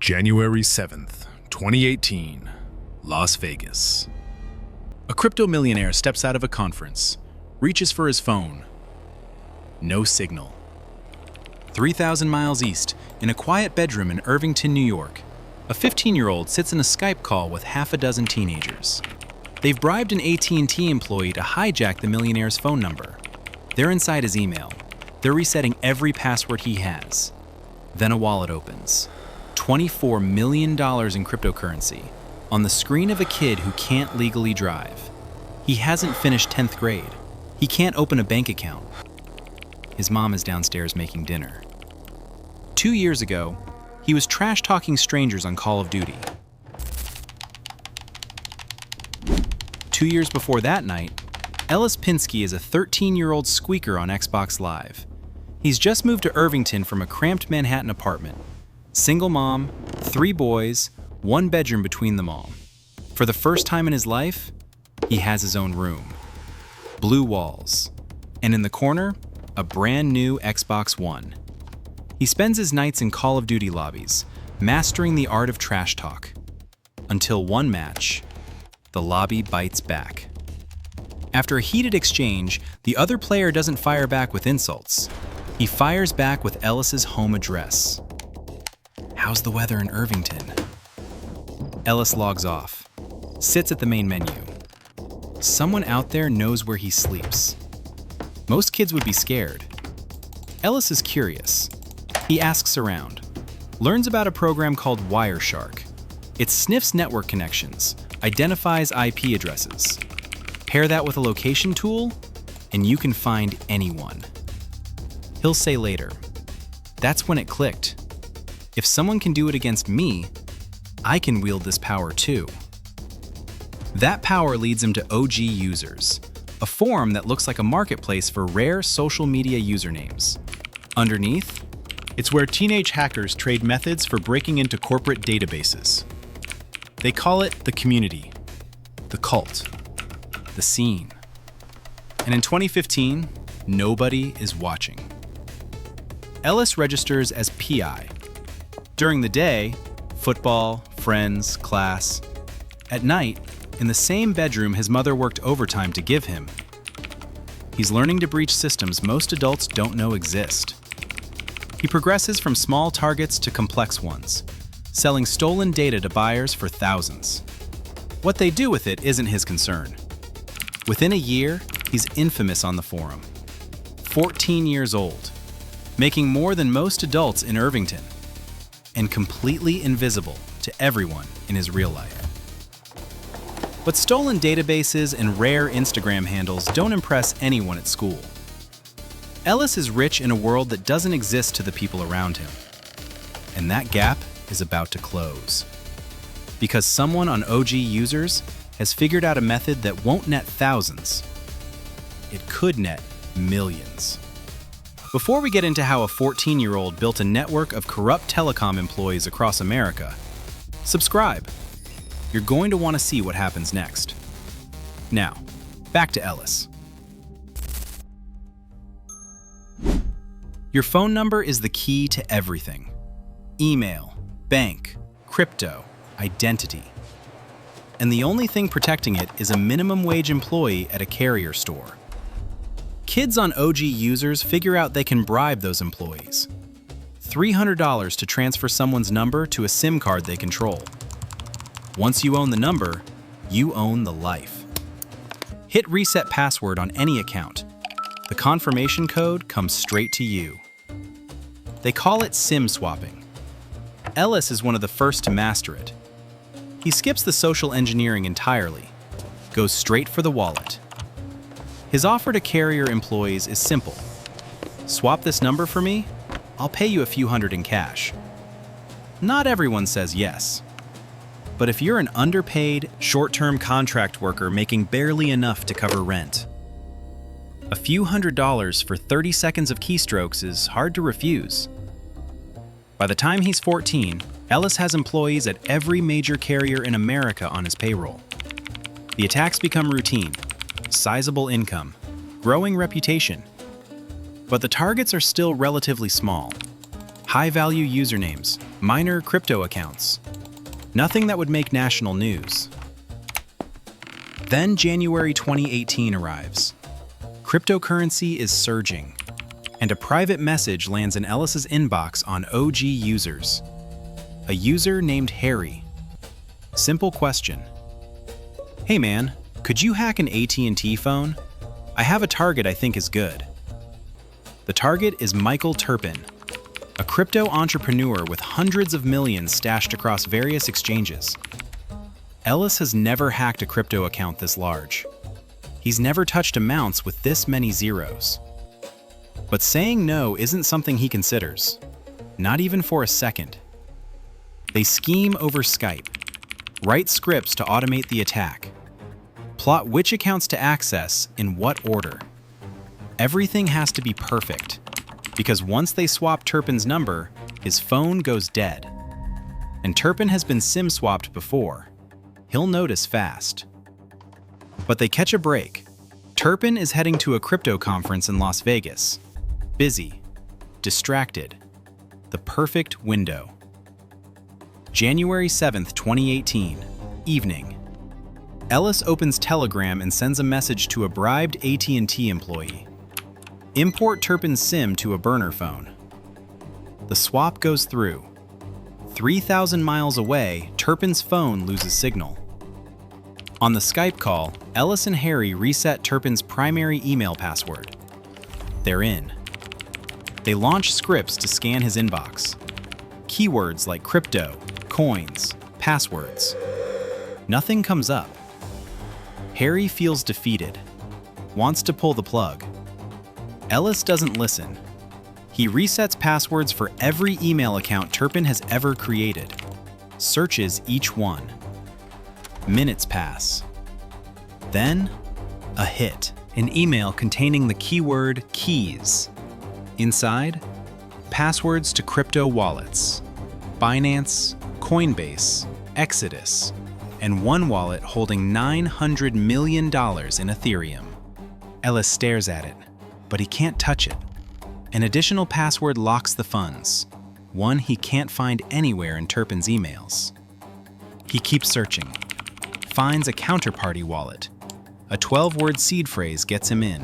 January 7th, 2018, Las Vegas. A crypto millionaire steps out of a conference, reaches for his phone. No signal. 3,000 miles east, in a quiet bedroom in Irvington, New York, a 15-year-old sits in a Skype call with half a dozen teenagers. They've bribed an AT&T employee to hijack the millionaire's phone number. They're inside his email. They're resetting every password he has. Then a wallet opens. $24 million in cryptocurrency on the screen of a kid who can't legally drive. He hasn't finished 10th grade. He can't open a bank account. His mom is downstairs making dinner. 2 years ago, he was trash-talking strangers on Call of Duty. 2 years before that night, Ellis Pinsky is a 13-year-old squeaker on Xbox Live. He's just moved to Irvington from a cramped Manhattan apartment. Single mom, 3 boys, 1 bedroom between them all. For the first time in his life, he has his own room. Blue walls. And in the corner, a brand new Xbox One. He spends his nights in Call of Duty lobbies, mastering the art of trash talk. Until one match, the lobby bites back. After a heated exchange, the other player doesn't fire back with insults. He fires back with Ellis's home address. "How's the weather in Irvington?" Ellis logs off, sits at the main menu. Someone out there knows where he sleeps. Most kids would be scared. Ellis is curious. He asks around, learns about a program called Wireshark. It sniffs network connections, identifies IP addresses. Pair that with a location tool, and you can find anyone. He'll say later, "That's when it clicked. If someone can do it against me, I can wield this power too." That power leads him to OG Users, a forum that looks like a marketplace for rare social media usernames. Underneath, it's where teenage hackers trade methods for breaking into corporate databases. They call it the community, the cult, the scene. And in 2015, nobody is watching. Ellis registers as PI. During the day, football, friends, class. At night, in the same bedroom his mother worked overtime to give him. He's learning to breach systems most adults don't know exist. He progresses from small targets to complex ones, selling stolen data to buyers for thousands. What they do with it isn't his concern. Within a year, he's infamous on the forum. 14 years old, making more than most adults in Irvington, and completely invisible to everyone in his real life. But stolen databases and rare Instagram handles don't impress anyone at school. Ellis is rich in a world that doesn't exist to the people around him. And that gap is about to close. Because someone on OG Users has figured out a method that won't net thousands. It could net millions. Before we get into how a 14-year-old built a network of corrupt telecom employees across America, subscribe. You're going to want to see what happens next. Now, back to Ellis. Your phone number is the key to everything. Email, bank, crypto, identity. And the only thing protecting it is a minimum wage employee at a carrier store. Kids on OG Users figure out they can bribe those employees. $300 to transfer someone's number to a SIM card they control. Once you own the number, you own the life. Hit reset password on any account. The confirmation code comes straight to you. They call it SIM swapping. Ellis is one of the first to master it. He skips the social engineering entirely, goes straight for the wallet. His offer to carrier employees is simple. Swap this number for me, I'll pay you a few hundred in cash. Not everyone says yes. But if you're an underpaid, short-term contract worker making barely enough to cover rent, a few $100s for 30 seconds of keystrokes is hard to refuse. By the time he's 14, Ellis has employees at every major carrier in America on his payroll. The attacks become routine. Sizable income, growing reputation. But the targets are still relatively small. high-value usernames, minor crypto accounts. Nothing that would make national news. Then January 2018 arrives. Cryptocurrency is surging, and a private message lands in Ellis's inbox on OG users. A user named Harry. Simple question. Hey man, could you hack an AT&T phone? I have a target I think is good. The target is Michael Turpin, a crypto entrepreneur with hundreds of millions stashed across various exchanges. Ellis has never hacked a crypto account this large. He's never touched amounts with this many zeros. But saying no isn't something he considers, not even for a second. They scheme over Skype, write scripts to automate the attack, plot which accounts to access in what order. Everything has to be perfect, because once they swap Turpin's number, his phone goes dead. And Turpin has been SIM swapped before. He'll notice fast. But they catch a break. Turpin is heading to a crypto conference in Las Vegas. Busy, distracted, the perfect window. January 7th, 2018, evening. Ellis opens Telegram and sends a message to a bribed AT&T employee. Import Turpin's SIM to a burner phone. The swap goes through. 3,000 miles away, Turpin's phone loses signal. On the Skype call, Ellis and Harry reset Turpin's primary email password. They're in. They launch scripts to scan his inbox. Keywords like crypto, coins, passwords. Nothing comes up. Harry feels defeated, wants to pull the plug. Ellis doesn't listen. He resets passwords for every email account Turpin has ever created, searches each one. Minutes pass. Then, a hit. An email containing the keyword keys. Inside, passwords to crypto wallets, Binance, Coinbase, Exodus, and one wallet holding $900 million in Ethereum. Ellis stares at it, but he can't touch it. An additional password locks the funds, one he can't find anywhere in Turpin's emails. He keeps searching, finds a counterparty wallet. A 12-word seed phrase gets him in.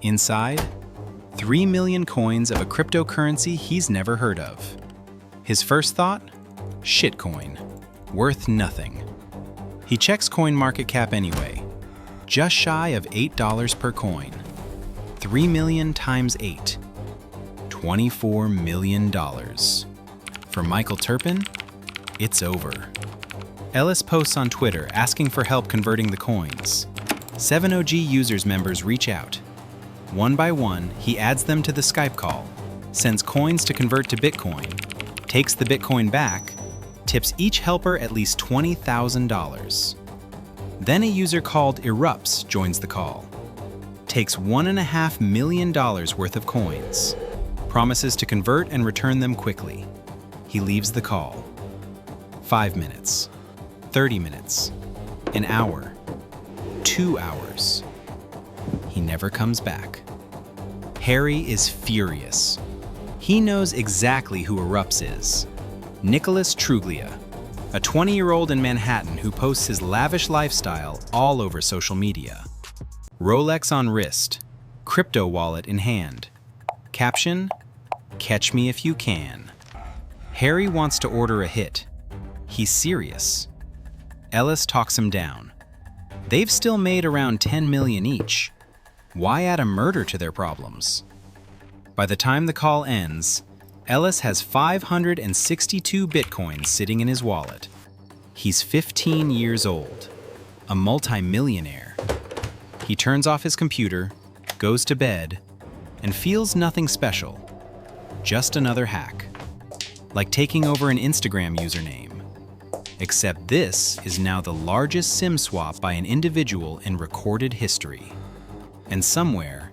Inside, 3 million coins of a cryptocurrency he's never heard of. His first thought? Shitcoin. Worth nothing. He checks CoinMarketCap anyway. Just shy of $8 per coin. 3 million times 8. $24 million. For Michael Turpin, it's over. Ellis posts on Twitter asking for help converting the coins. 7OG users members reach out. One by one, he adds them to the Skype call, sends coins to convert to Bitcoin, takes the Bitcoin back, tips each helper at least $20,000. Then a user called Erupts joins the call, takes $1.5 million worth of coins, promises to convert and return them quickly. He leaves the call. 5 minutes, 30 minutes, an hour, 2 hours. He never comes back. Harry is furious. He knows exactly who Erupts is. Nicholas Truglia, a 20-year-old in Manhattan who posts his lavish lifestyle all over social media. Rolex on wrist, crypto wallet in hand. Caption, "Catch me if you can." Harry wants to order a hit. He's serious. Ellis talks him down. They've still made around 10 million each. Why add a murder to their problems? By the time the call ends, Ellis has 562 Bitcoins sitting in his wallet. He's 15 years old, a multi-millionaire. He turns off his computer, goes to bed, and feels nothing special. Just another hack. Like taking over an Instagram username. Except this is now the largest SIM swap by an individual in recorded history. And somewhere,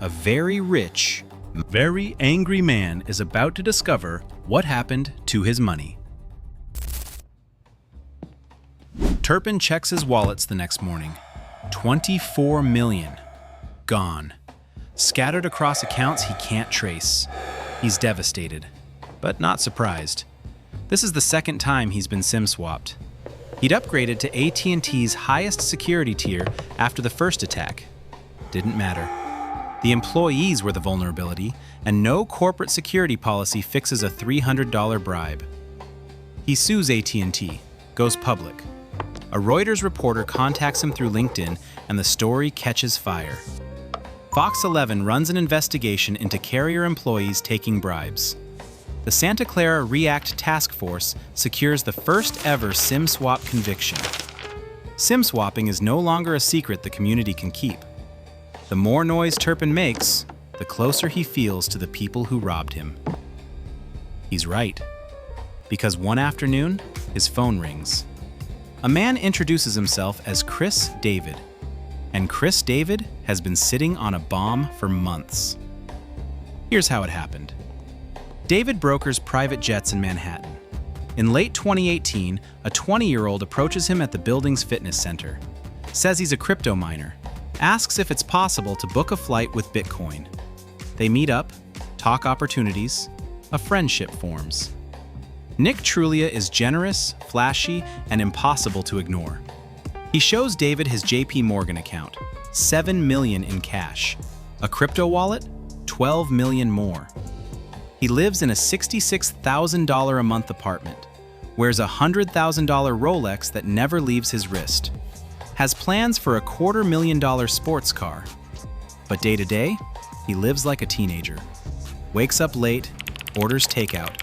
a very rich, very angry man is about to discover what happened to his money. Turpin checks his wallets the next morning. 24 million. Gone. Scattered across accounts he can't trace. He's devastated. but not surprised. This is the second time he's been SIM swapped. He'd upgraded to AT&T's highest security tier after the first attack. Didn't matter. The employees were the vulnerability, and no corporate security policy fixes a $300 bribe. He sues AT&T, goes public. A Reuters reporter contacts him through LinkedIn, and the story catches fire. Fox 11 runs an investigation into carrier employees taking bribes. The Santa Clara React Task Force secures the first ever SIM swap conviction. SIM swapping is no longer a secret the community can keep. The more noise Turpin makes, the closer he feels to the people who robbed him. He's right. Because one afternoon, his phone rings. A man introduces himself as Chris David. And Chris David has been sitting on a bomb for months. Here's how it happened. David brokers private jets in Manhattan. In late 2018, a 20-year-old approaches him at the building's fitness center. Says he's a crypto miner. Asks if it's possible to book a flight with Bitcoin. They meet up, talk opportunities, a friendship forms. Nick Trulia is generous, flashy, and impossible to ignore. He shows David his JP Morgan account, $7 million in cash. A crypto wallet, $12 million more. He lives in a $66,000 a month apartment, wears a $100,000 Rolex that never leaves his wrist, has plans for a $250,000 sports car. But day to day, he lives like a teenager. Wakes up late, orders takeout,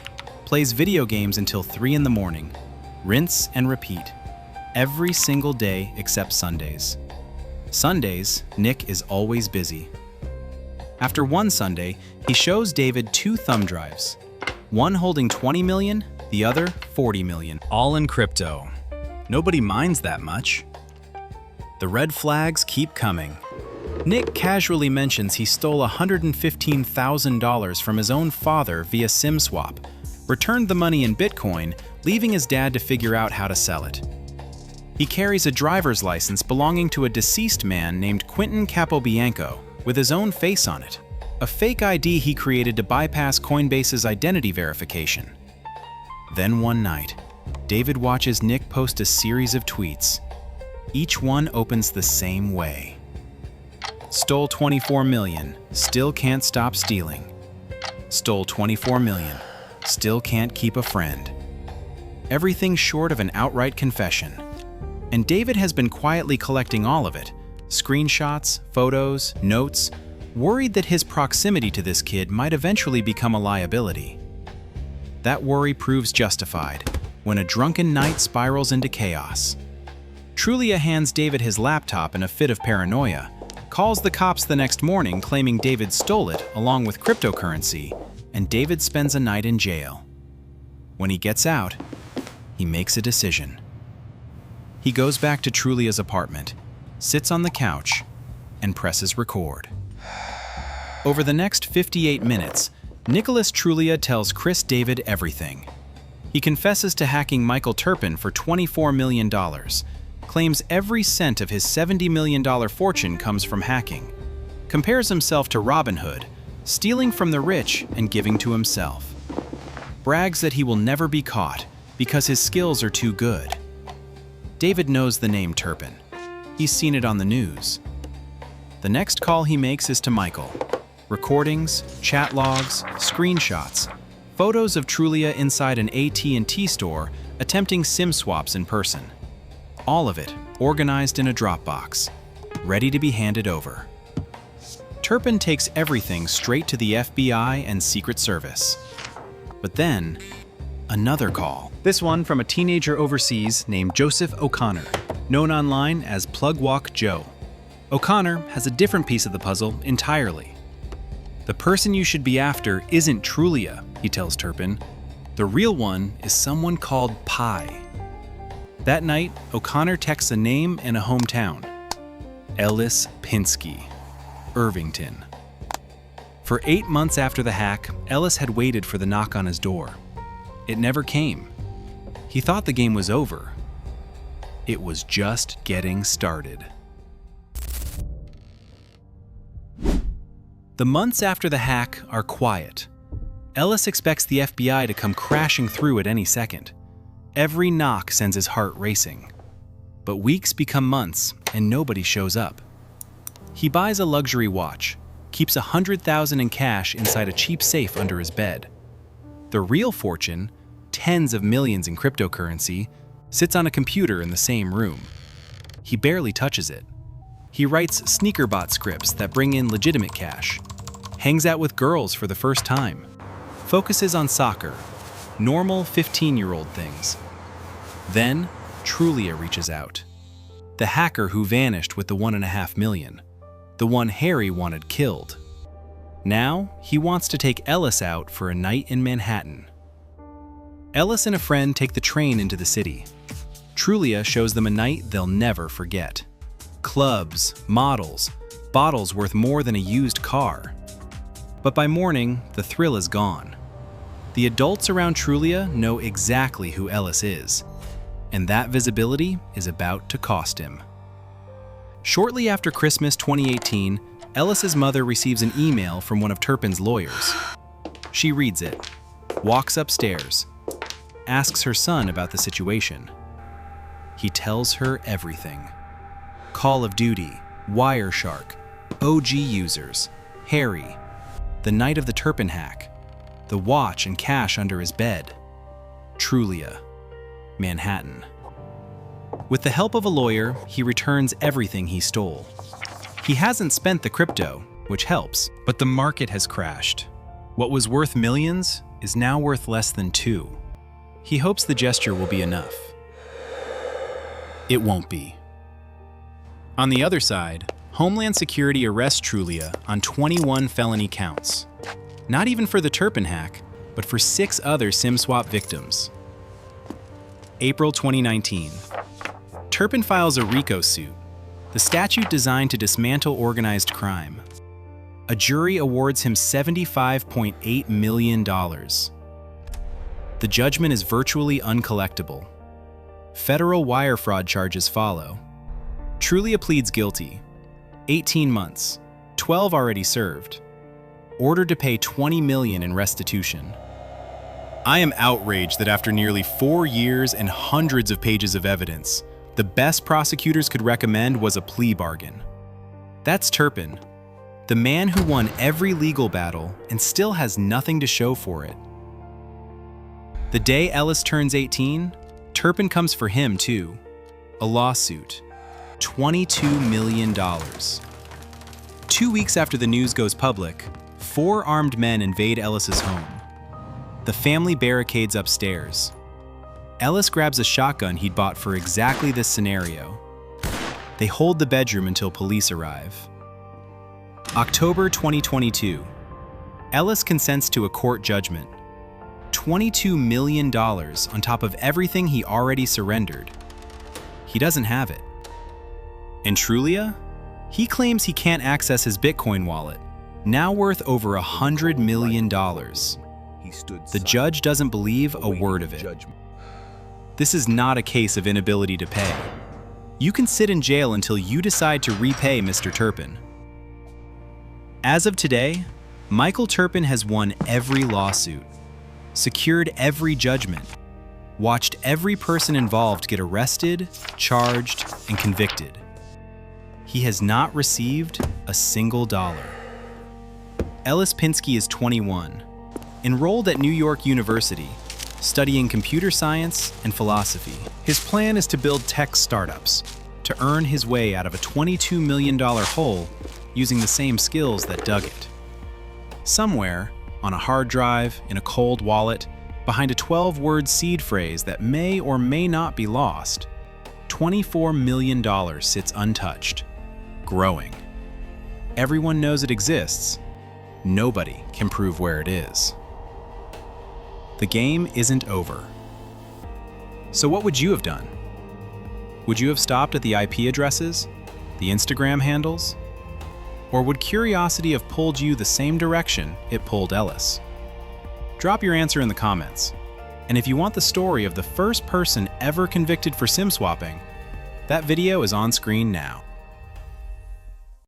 plays video games until 3 in the morning, rinse and repeat, every single day except Sundays. Sundays, Nick is always busy. After one Sunday, he shows David 2 thumb drives, one holding 20 million, the other 40 million, all in crypto. Nobody minds that much. The red flags keep coming. Nick casually mentions he stole $115,000 from his own father via SIM swap, returned the money in Bitcoin, leaving his dad to figure out how to sell it. He carries a driver's license belonging to a deceased man named Quentin Capobianco with his own face on it, a fake ID he created to bypass Coinbase's identity verification. Then one night, David watches Nick post a series of tweets. Each one opens the same way. Stole 24 million, still can't stop stealing. Stole 24 million, still can't keep a friend. Everything short of an outright confession. And David has been quietly collecting all of it. Screenshots, photos, notes, worried that his proximity to this kid might eventually become a liability. That worry proves justified when a drunken night spirals into chaos. Trulia hands David his laptop in a fit of paranoia, calls the cops the next morning claiming David stole it along with cryptocurrency, and David spends a night in jail. When he gets out, he makes a decision. He goes back to Trulia's apartment, sits on the couch, and presses record. Over the next 58 minutes, Nicholas Trulia tells Chris David everything. He confesses to hacking Michael Turpin for $24 million, claims every cent of his $70 million fortune comes from hacking, compares himself to Robin Hood, stealing from the rich and giving to himself. Brags that he will never be caught because his skills are too good. David knows the name Turpin. He's seen it on the news. The next call he makes is to Michael. Recordings, chat logs, screenshots, photos of Trulia inside an AT&T store attempting SIM swaps in person. All of it organized in a Dropbox, ready to be handed over. Turpin takes everything straight to the FBI and Secret Service. But then, another call. This one from a teenager overseas named Joseph O'Connor, known online as Plugwalk Joe. O'Connor has a different piece of the puzzle entirely. The person you should be after isn't Trulia, he tells Turpin. The real one is someone called Pi. That night, O'Connor texts a name and a hometown. Ellis Pinsky, Irvington. For 8 months after the hack, Ellis had waited for the knock on his door. It never came. He thought the game was over. It was just getting started. The months after the hack are quiet. Ellis expects the FBI to come crashing through at any second. Every knock sends his heart racing. But weeks become months, and nobody shows up. He buys a luxury watch, keeps $100,000 in cash inside a cheap safe under his bed. The real fortune, tens of millions in cryptocurrency, sits on a computer in the same room. He barely touches it. He writes sneakerbot scripts that bring in legitimate cash, hangs out with girls for the first time, focuses on soccer, normal 15-year-old things. Then, Trulia reaches out. The hacker who vanished with the $1.5 million. The one Harry wanted killed. Now, he wants to take Ellis out for a night in Manhattan. Ellis and a friend take the train into the city. Trulia shows them a night they'll never forget. Clubs, models, bottles worth more than a used car. But by morning, the thrill is gone. The adults around Trulia know exactly who Ellis is, and that visibility is about to cost him. Shortly after Christmas 2018, Ellis's mother receives an email from one of Turpin's lawyers. She reads it, walks upstairs, asks her son about the situation. He tells her everything. Call of Duty, Wireshark, OG users, Harry, the night of the Turpin hack, the watch and cash under his bed, Trulia, Manhattan. With the help of a lawyer, he returns everything he stole. He hasn't spent the crypto, which helps, but the market has crashed. What was worth millions is now worth less than $2. He hopes the gesture will be enough. It won't be. On the other side, Homeland Security arrests Trulia on 21 felony counts. Not even for the Turpin hack, but for 6 other SimSwap victims. April 2019. Turpin files a RICO suit, the statute designed to dismantle organized crime. A jury awards him $75.8 million. The judgment is virtually uncollectible. Federal wire fraud charges follow. Trulia pleads guilty. 18 months, 12 already served. Ordered to pay $20 million in restitution. I am outraged that after nearly 4 years and hundreds of pages of evidence, the best prosecutors could recommend was a plea bargain. That's Turpin, the man who won every legal battle and still has nothing to show for it. The day Ellis turns 18, Turpin comes for him too. A lawsuit. $22 million. 2 weeks after the news goes public, 4 armed men invade Ellis's home. The family barricades upstairs. Ellis grabs a shotgun he'd bought for exactly this scenario. They hold the bedroom until police arrive. October 2022. Ellis consents to a court judgment. $22 million on top of everything he already surrendered. He doesn't have it. And Trulia? He claims he can't access his Bitcoin wallet, now worth over $100 million. The judge doesn't believe a word of it. This is not a case of inability to pay. You can sit in jail until you decide to repay Mr. Turpin. As of today, Michael Turpin has won every lawsuit, secured every judgment, watched every person involved get arrested, charged, and convicted. He has not received a single dollar. Ellis Pinsky is 21, enrolled at New York University, studying computer science and philosophy. His plan is to build tech startups, to earn his way out of a $22 million hole using the same skills that dug it. Somewhere, on a hard drive, in a cold wallet, behind a 12-word seed phrase that may or may not be lost, $24 million sits untouched, growing. Everyone knows it exists. Nobody can prove where it is. The game isn't over. So what would you have done? Would you have stopped at the IP addresses, the Instagram handles? Or would curiosity have pulled you the same direction it pulled Ellis? Drop your answer in the comments. And if you want the story of the first person ever convicted for SIM swapping, that video is on screen now.